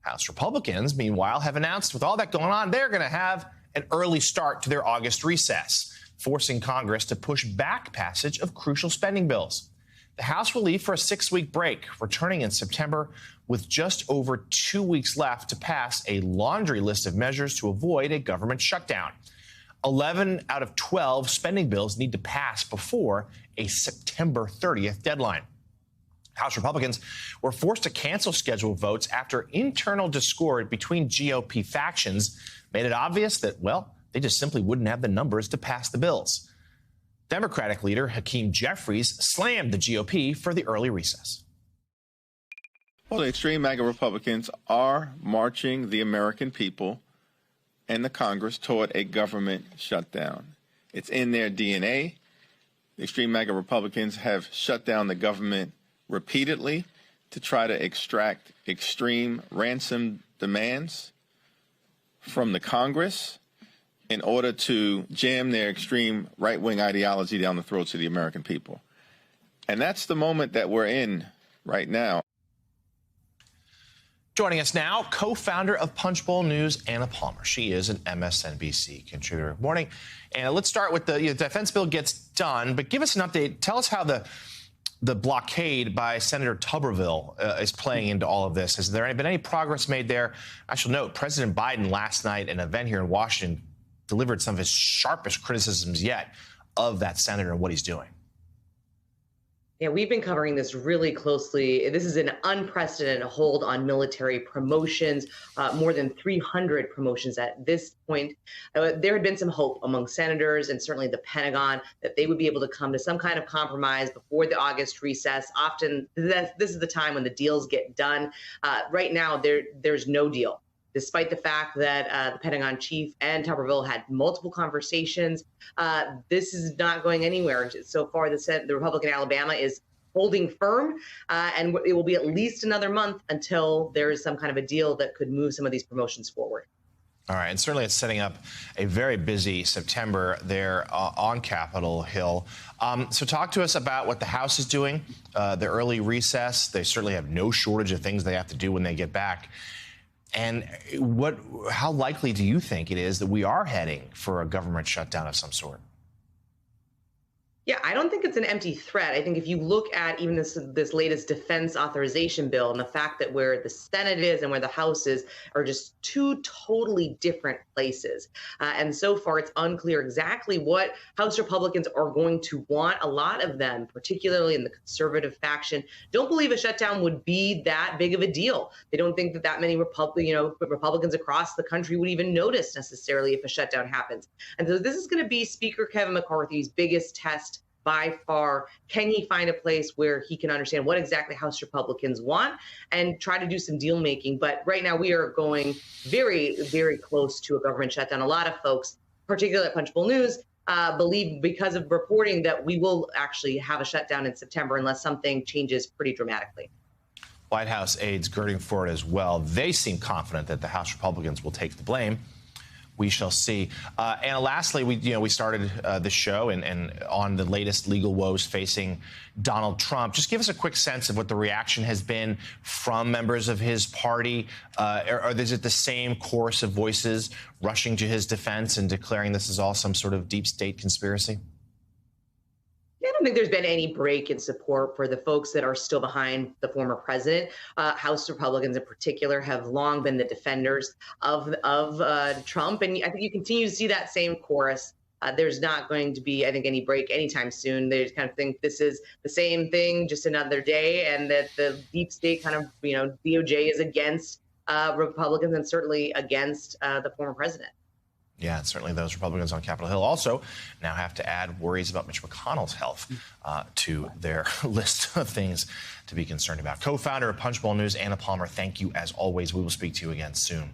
House Republicans, meanwhile, have announced with all that going on, they're going to have an early start to their August recess, forcing Congress to push back passage of crucial spending bills. The House will leave for a 6-week break, returning in September with just over 2 weeks left to pass a laundry list of measures to avoid a government shutdown. 11 out of 12 spending bills need to pass before a September 30th deadline. House Republicans were forced to cancel scheduled votes after internal discord between GOP factions made it obvious that, well, they just simply wouldn't have the numbers to pass the bills. Democratic leader Hakeem Jeffries slammed the GOP for the early recess. Well, the extreme MAGA Republicans are marching the American people and the Congress toward a government shutdown. It's in their DNA. The extreme MAGA Republicans have shut down the government repeatedly to try to extract extreme ransom demands from the Congress in order to jam their extreme right-wing ideology down the throats of the American people. And that's the moment that we're in right now. Joining us now, co-founder of Punchbowl News, Anna Palmer. She is an MSNBC contributor. Good morning. And let's start with the defense bill gets done, but give us an update. Tell us how the blockade by Senator Tuberville is playing into all of this. Has there been any progress made there? I shall note, President Biden last night at an event here in Washington delivered some of his sharpest criticisms yet of that senator and what he's doing. Yeah, we've been covering this really closely. This is an unprecedented hold on military promotions, more than 300 promotions at this point. There had been some hope among senators and certainly the Pentagon that they would be able to come to some kind of compromise before the August recess. Often, this is the time when the deals get done. Right now, there's no deal. Despite the fact that the Pentagon chief and Tuberville had multiple conversations, this is not going anywhere. So far, the Republican Alabama is holding firm, and it will be at least another month until there is some kind of a deal that could move some of these promotions forward. All right, and certainly it's setting up a very busy September there on Capitol Hill. So talk to us about what the House is doing, the early recess. They certainly have no shortage of things they have to do when they get back. And how likely do you think it is that we are heading for a government shutdown of some sort? Yeah, I don't think it's an empty threat. I think if you look at even this latest defense authorization bill and the fact that where the Senate is and where the House is are just two totally different places. And so far, it's unclear exactly what House Republicans are going to want. A lot of them, particularly in the conservative faction, don't believe a shutdown would be that big of a deal. They don't think that many Republicans across the country would even notice necessarily if a shutdown happens. And so this is going to be Speaker Kevin McCarthy's biggest test by far. Can he find a place where he can understand what exactly House Republicans want and try to do some deal making? But right now we are going very, very close to a government shutdown. A lot of folks, particularly at Punchbowl News, believe because of reporting that we will actually have a shutdown in September unless something changes pretty dramatically. White House aides girding for it as well. They seem confident that the House Republicans will take the blame. We shall see. And lastly, we started the show and on the latest legal woes facing Donald Trump. Just give us a quick sense of what the reaction has been from members of his party. Or is it the same chorus of voices rushing to his defense and declaring this is all some sort of deep state conspiracy? I don't think there's been any break in support for the folks that are still behind the former president. House Republicans in particular have long been the defenders of Trump. And I think you continue to see that same chorus. There's not going to be, I think, any break anytime soon. They just kind of think this is the same thing, just another day, and that the deep state kind of, DOJ is against Republicans and certainly against the former president. Yeah, and certainly those Republicans on Capitol Hill also now have to add worries about Mitch McConnell's health to their list of things to be concerned about. Co-founder of Punchbowl News, Anna Palmer, thank you as always. We will speak to you again soon.